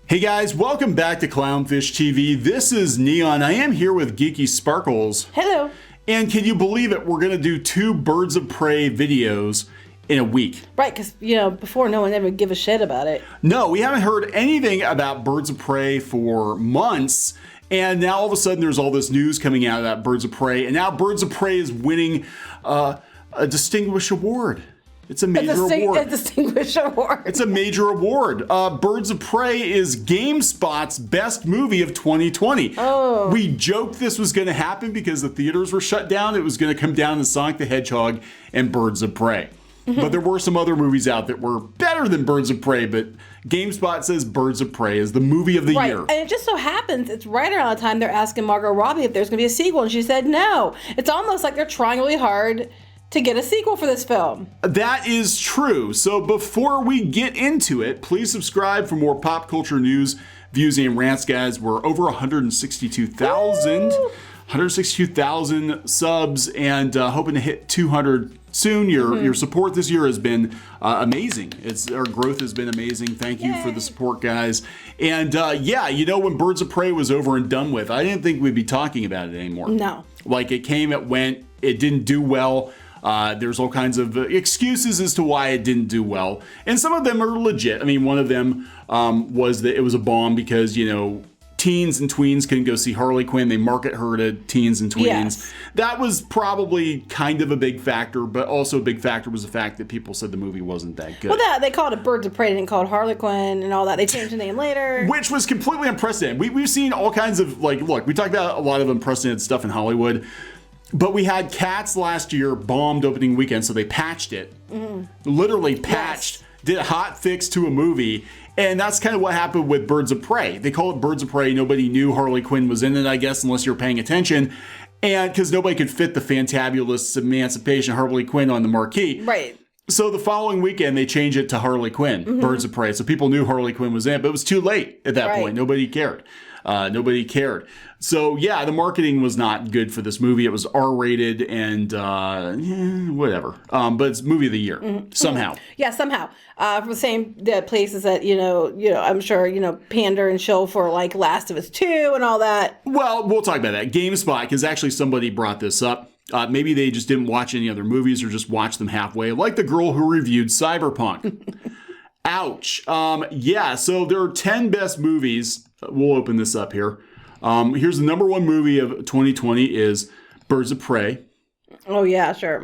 Hey guys, welcome back to Clownfish TV. This is Kneon. I am here with Geeky Sparkles. Hello. And can you believe it? We're going to do 2 Birds of Prey videos in a week. Right, because, before no one ever give a shit about it. No, we haven't heard anything about Birds of Prey for months. And now all of a sudden there's all this news coming out about Birds of Prey. And now Birds of Prey is winning a distinguished award. It's a major award. A distinguished award. It's a major award. Birds of Prey is GameSpot's best movie of 2020. Oh. We joked this was going to happen because the theaters were shut down. It was going to come down to Sonic the Hedgehog and Birds of Prey. But there were some other movies out that were better than Birds of Prey, but GameSpot says Birds of Prey is the movie of the year. And it just so happens it's right around the time they're asking Margot Robbie if there's going to be a sequel, and she said no. It's almost like they're trying really hard to get a sequel for this film. That is true. So before we get into it, please subscribe for more pop culture news, views, and rants, guys. We're over 162,000 subs, and hoping to hit 200 soon. Your support this year has been amazing. Our growth has been amazing. Thank you for the support, guys. And when Birds of Prey was over and done with, I didn't think we'd be talking about it anymore. No. Like, it came, it went, it didn't do well. There's all kinds of excuses as to why it didn't do well. And some of them are legit. I mean, one of them was that it was a bomb because, teens and tweens couldn't go see Harley Quinn. They market her to teens and tweens. Yes. That was probably kind of a big factor, but also a big factor was the fact that people said the movie wasn't that good. Well, they called it Birds of Prey, they didn't call it Harley Quinn and all that. They changed the name later. Which was completely unprecedented. We've seen all kinds of, look, we talked about a lot of unprecedented stuff in Hollywood. But we had Cats last year, bombed opening weekend, so they patched it. Literally patched, did a hot fix to a movie, and that's kind of what happened with Birds of Prey. They call it Birds of Prey. Nobody knew Harley Quinn was in it, I guess, unless you're paying attention. And because nobody could fit the fantabulous Emancipation Harley Quinn on the marquee. Right. So the following weekend, they changed it to Harley Quinn, Birds of Prey. So people knew Harley Quinn was in it, but it was too late at that point. Nobody cared. Nobody cared. So, yeah, the marketing was not good for this movie. It was R-rated and whatever. But it's movie of the year, somehow. Yeah, somehow. From the same places that, I'm sure, pander and show for, like, Last of Us 2 and all that. Well, we'll talk about that. GameSpot, because actually somebody brought this up. Maybe they just didn't watch any other movies or just watched them halfway, like the girl who reviewed Cyberpunk. Ouch. So there are 10 best movies. We'll open this up here. Here's the number 1 movie of 2020 is Birds of Prey. Oh, yeah, sure.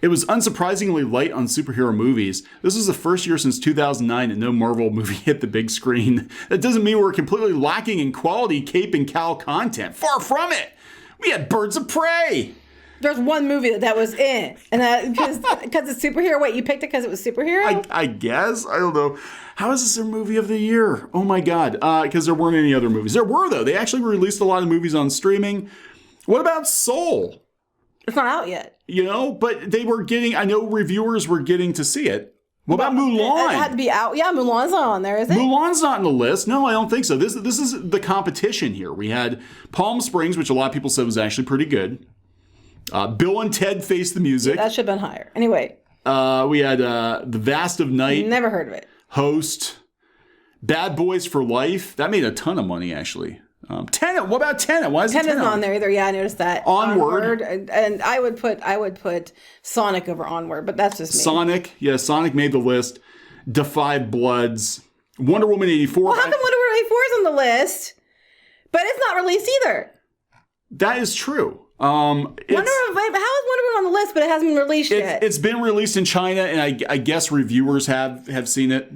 It was unsurprisingly light on superhero movies. This was the first year since 2009 that no Marvel movie hit the big screen. That doesn't mean we're completely lacking in quality cape and cowl content. Far from it. We had Birds of Prey. There's one movie that was in, and that because it's superhero. Wait, you picked it because it was superhero? I guess. I don't know. How is this their movie of the year? Oh my God. Because there weren't any other movies. There were, though. They actually released a lot of movies on streaming. What about Soul? It's not out yet. But they were getting, I know reviewers were getting to see it. What about Mulan? It had to be out. Yeah, Mulan's not on there, is it? Mulan's not on the list. No, I don't think so. This is the competition here. We had Palm Springs, which a lot of people said was actually pretty good. Bill and Ted Face the Music. That should have been higher. Anyway. We had The Vast of Night. Never heard of it. Host. Bad Boys for Life. That made a ton of money, actually. Tenet. What about Tenet? Why is Tenet's not on there either. Yeah, I noticed that. Onward. And I would put Sonic over Onward, but that's just me. Sonic. Yeah, Sonic made the list. Da 5 Bloods. Wonder Woman 84. Well, how come Wonder Woman 84 is on the list, but it's not released either? That is true. How is Wonder Woman on the list, but it hasn't been released yet? It's been released in China, and I guess reviewers have seen it.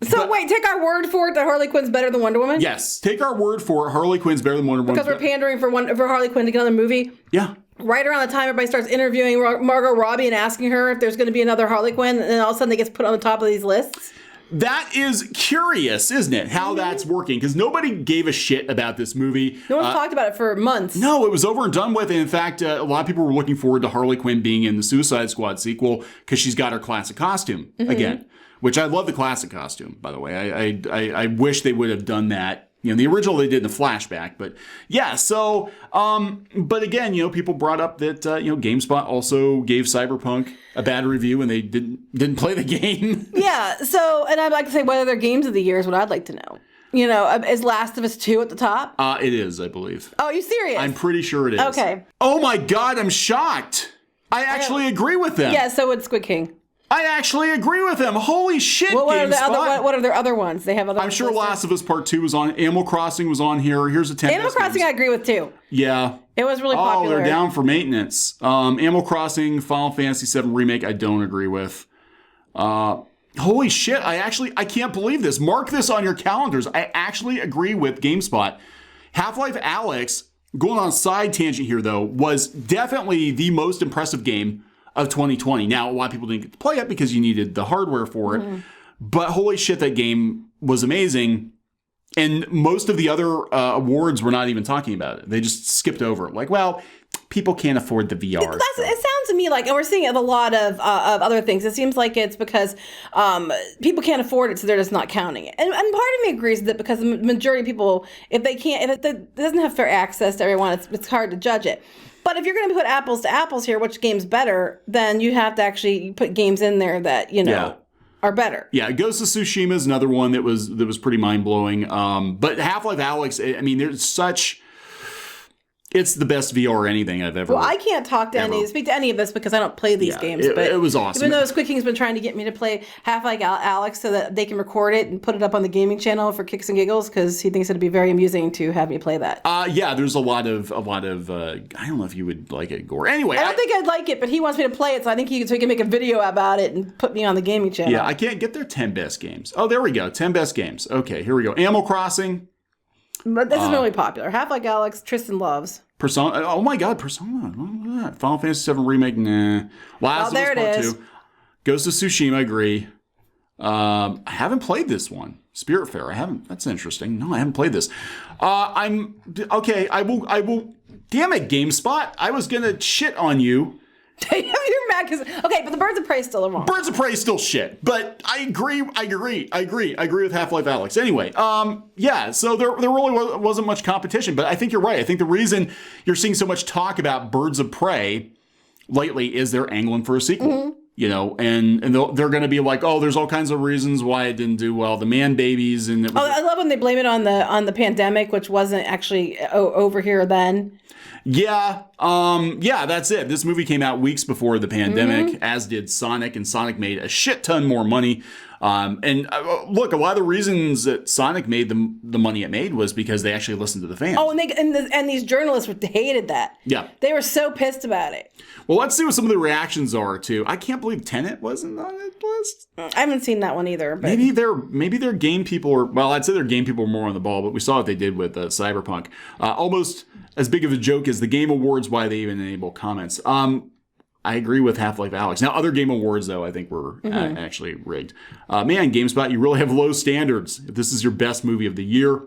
Wait, take our word for it that Harley Quinn's better than Wonder Woman? Yes, take our word for it. Harley Quinn's better than Wonder Woman. Because we're pandering for Harley Quinn to get another movie? Yeah. Right around the time everybody starts interviewing Margot Robbie and asking her if there's going to be another Harley Quinn, and then all of a sudden they get put on the top of these lists? That is curious, isn't it? How that's working. Because nobody gave a shit about this movie. No one's talked about it for months. No, it was over and done with. And in fact, a lot of people were looking forward to Harley Quinn being in the Suicide Squad sequel because she's got her classic costume again. Which I love the classic costume, by the way. I wish they would have done that, the original they did in a flashback, but yeah. So, but again, people brought up that GameSpot also gave Cyberpunk a bad review, and they didn't play the game. Yeah. So, and I'd like to say whether they're games of the year is what I'd like to know. Is Last of Us 2 at the top? It is, I believe. Oh, are you serious? I'm pretty sure it is. Okay. Oh my God, I'm shocked. I actually agree with them. Yeah, so would Squid King. I actually agree with them. Holy shit, what GameSpot. What are their other ones? They have other I'm ones sure listed? Last of Us Part 2 was on. Animal Crossing was on here. Here's a 10 Animal Crossing I agree with too. Yeah. It was really popular. Oh, they're down for maintenance. Animal Crossing, Final Fantasy VII Remake, I don't agree with. Holy shit, I can't believe this. Mark this on your calendars. I actually agree with GameSpot. Half-Life Alyx, going on a side tangent here though, was definitely the most impressive game of 2020. Now, a lot of people didn't get to play it because you needed the hardware for it. But holy shit, that game was amazing. And most of the other awards were not even talking about it. They just skipped over it. Like, well, people can't afford the VR. It sounds to me like, and we're seeing it with a lot of other things. It seems like it's because people can't afford it, so they're just not counting it. And part of me agrees that because the majority of people, if it doesn't have fair access to everyone, it's hard to judge it. But if you're going to put apples to apples here, which game's better, then you have to actually put games in there that are better. Yeah, Ghost of Tsushima is another one that was pretty mind blowing. But Half-Life Alyx, I mean, it's the best VR anything I've ever. Well, I can't speak to any of this because I don't play these games. But it was awesome. Even though Squid King's been trying to get me to play Half-Life Alyx so that they can record it and put it up on the gaming channel for kicks and giggles because he thinks it'd be very amusing to have me play that. Yeah, there's a lot of I don't know if you would like it, Gore. Anyway, I don't think I'd like it, but he wants me to play it, so I think so he can make a video about it and put me on the gaming channel. Yeah, I can't get their 10 best games. Oh, there we go. 10 best games. Okay, here we go. Animal Crossing. But this is really popular. Half-Life Alyx, Tristan loves. Persona. Oh my God, Persona. Final Fantasy VII Remake. Nah. Last of Us Part 2. Ghost of Tsushima. I agree. I haven't played this one. Spiritfarer. I haven't. That's interesting. No, I haven't played this. I'm okay. I will. Damn it, GameSpot. I was gonna shit on you. You're mad because but the Birds of Prey still are wrong. Birds of Prey is still shit, but I agree with Half-Life Alyx. Anyway, yeah, so there really wasn't much competition, but I think you're right. I think the reason you're seeing so much talk about Birds of Prey lately is they're angling for a sequel. And they're going to be like, oh, there's all kinds of reasons why it didn't do well. The man babies and I love when they blame it on the pandemic, which wasn't actually over here then. Yeah, that's it. This movie came out weeks before the pandemic, as did Sonic, and Sonic made a shit ton more money. Look, a lot of the reasons that Sonic made the money it made was because they actually listened to the fans. Oh, and these journalists hated that. Yeah. They were so pissed about it. Well, let's see what some of the reactions are, too. I can't believe Tenet wasn't on that list. I haven't seen that one either. But Maybe their game people are, well, I'd say their game people were more on the ball, but we saw what they did with Cyberpunk. Almost as big of a joke as the Game Awards, why they even enable comments. I agree with Half-Life Alyx. Now, other Game Awards, though, I think were actually rigged. Man, GameSpot, you really have low standards. If this is your best movie of the year,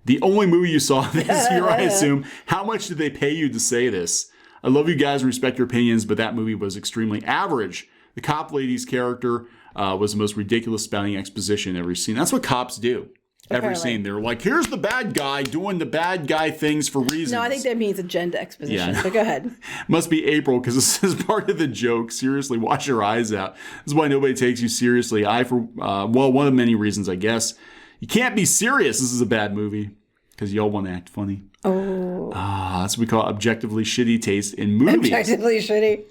the only movie you saw this year, I assume, how much did they pay you to say this? I love you guys and respect your opinions, but that movie was extremely average. The cop lady's character was the most ridiculous spouting exposition ever seen. That's what cops do. Every scene, they're like, here's the bad guy doing the bad guy things for reasons. No, I think that means agenda exposition, but go ahead. Must be April, because this is part of the joke. Seriously, wash your eyes out. This is why nobody takes you seriously. One of many reasons, I guess. You can't be serious. This is a bad movie, because y'all want to act funny. Oh. That's what we call objectively shitty taste in movies. Objectively shitty.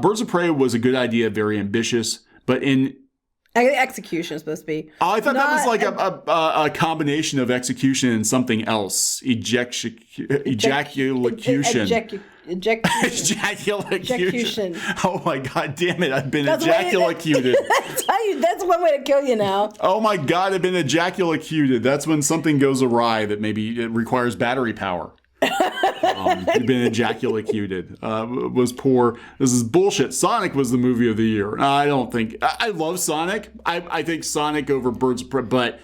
Birds of Prey was a good idea, very ambitious, but in... Execution is supposed to be. Oh, I thought that was like a combination of execution and something else. Ejaculation. Ejaculation. Oh my God, damn it. I've been ejaculated. That's one way to kill you now. Oh my God, I've been ejaculated. That's when something goes awry that maybe it requires battery power. You've been ejaculated. Was poor. This is bullshit. Sonic was the movie of the year. I don't think. I love Sonic. I think Sonic over Birds of Prey, but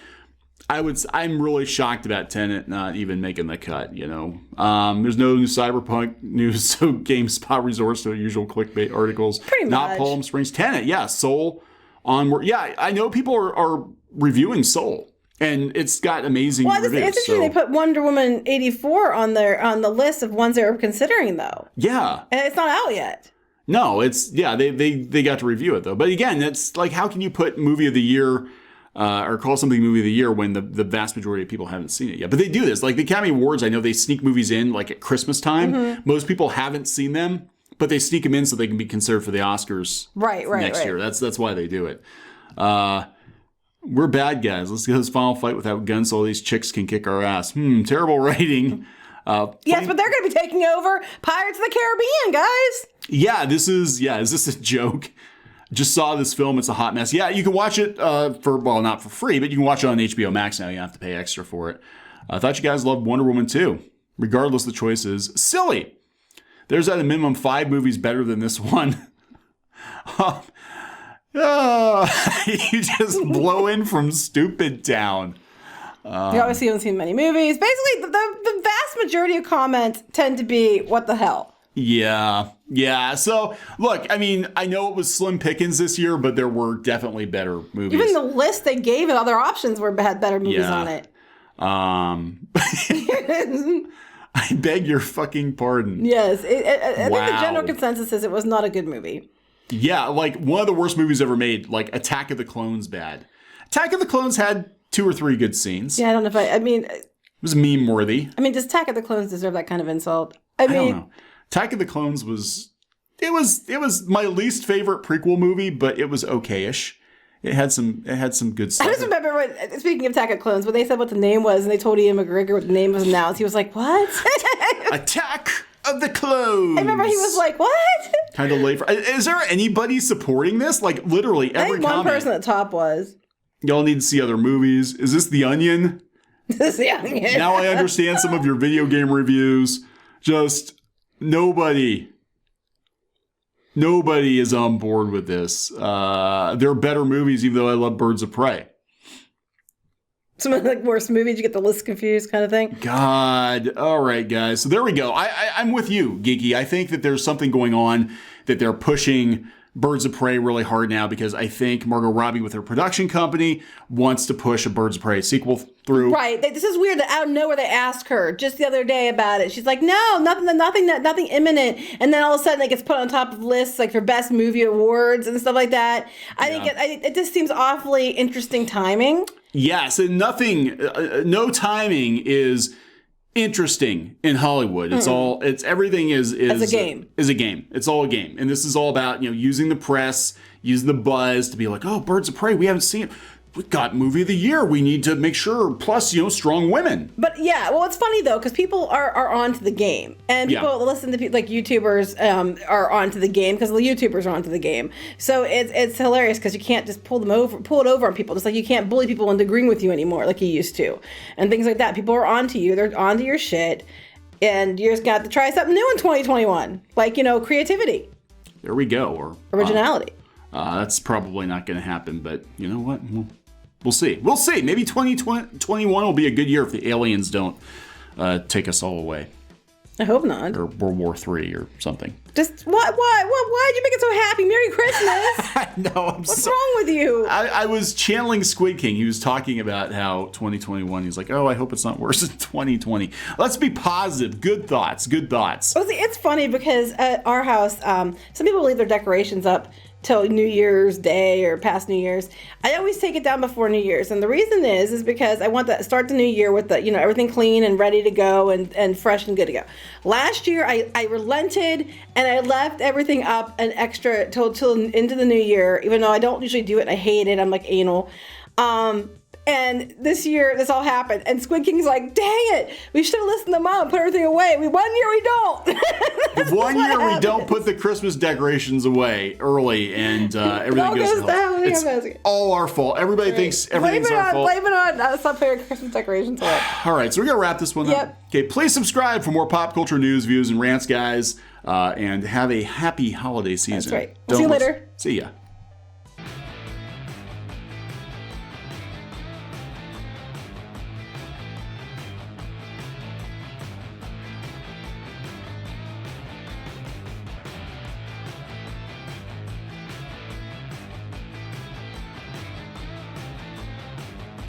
I'm really shocked about Tenet not even making the cut. There's no new Cyberpunk news, so GameSpot resorts to usual clickbait articles. Pretty much. Not Palm Springs. Tenet, yeah. Soul onward. Yeah, I know people are reviewing Soul. And it's got amazing Well, reviews. it's interesting they put Wonder Woman 84 on the list of ones they were considering, though. Yeah. And it's not out yet. No, they got to review it, though. But again, it's like, how can you put movie of the year or call something movie of the year when the vast majority of people haven't seen it yet? But they do this. Like the Academy Awards, I know they sneak movies in like at Christmas time. Mm-hmm. Most people haven't seen them, but they sneak them in so they can be considered for the Oscars next year. That's why they do it. We're bad guys. Let's get this final fight without guns so all these chicks can kick our ass. Terrible writing. Yes, but they're going to be taking over Pirates of the Caribbean, guys. Yeah, is this a joke? Just saw this film. It's a hot mess. Yeah, you can watch it not for free, but you can watch it on HBO Max now. You have to pay extra for it. I thought you guys loved Wonder Woman 2. Regardless, the choice is silly. There's at a minimum 5 movies better than this one. You just blow in from stupid town. You obviously haven't seen many movies. Basically, the vast majority of comments tend to be, what the hell? Yeah. So, look, I mean, I know it was slim pickings this year, but there were definitely better movies. Even the list they gave and other options had better movies on it. I beg your fucking pardon. Yes. I think the general consensus is it was not a good movie. Yeah, like one of the worst movies ever made, like Attack of the Clones bad. Attack of the Clones had 2 or 3 good scenes. Yeah, I don't know if I mean... It was meme worthy. I mean, does Attack of the Clones deserve that kind of insult? I don't know. Attack of the Clones was my least favorite prequel movie, but it was okay-ish. It had some good stuff. I just remember when, speaking of Attack of Clones, when they said what the name was and they told Ian McGregor what the name was announced, he was like, what? Attack of the Clones. I remember he was like, what? Kind of late for... Is there anybody supporting this? Like, literally every comment. One person at the top was. Y'all need to see other movies. Is this The Onion? This is The Onion. Now I understand some of your video game reviews. Just nobody is on board with this. There are better movies, even though I love Birds of Prey. Some of the worst movies, you get the list confused kind of thing. God. All right, guys. So there we go. I'm with you, Geeky. I think that there's something going on, that they're pushing Birds of Prey really hard now, because I think Margot Robbie with her production company wants to push a Birds of Prey sequel through. Right. This is weird that out of nowhere they asked her just the other day about it. She's like, no, nothing imminent. And then all of a sudden it gets put on top of lists like for best movie awards and stuff like that. I think it just seems awfully interesting timing. Yes, and no timing is interesting in Hollywood. It's everything is a game. It's all a game. And this is all about, using the press, using the buzz to be like, oh, Birds of Prey, we haven't seen it. We got movie of the year. We need to make sure. Plus, strong women. But yeah, well, it's funny though, because people are onto the game, and people listen to like YouTubers are onto the game because the YouTubers are onto the game. So it's hilarious because you can't just pull it over on people. Just like you can't bully people into agreeing with you anymore like you used to, and things like that. People are onto you. They're onto your shit, and you just got to try something new in 2021, like creativity. There we go, or originality. That's probably not going to happen, but you know what? We'll see. Maybe 2021 will be a good year if the aliens don't take us all away. I hope not. Or World War III or something. Just why'd you make it so happy? Merry Christmas. No, What's wrong with you? I was channeling Squid King. He was talking about how 2021, he's like, oh, I hope it's not worse than 2020. Let's be positive. Good thoughts. Well, see, it's funny because at our house, some people leave their decorations up till New Year's Day or past New Year's. I always take it down before New Year's, and the reason is because I want to start the new year with the everything clean and ready to go and fresh and good to go. Last year I relented and I left everything up an extra till into the new year, even though I don't usually do it and I hate it. I'm like anal. And this year, this all happened. And Squid King's like, dang it, we should have listened to Mom and put everything away. One year we don't. One year we don't put the Christmas decorations away early, and everything goes to hell. It's all our fault. Everybody thinks everything's our fault. Blame it on stop putting Christmas decorations away. All right, so we're going to wrap this one up. Okay, please subscribe for more pop culture news, views, and rants, guys. And have a happy holiday season. That's right. See you later. See ya.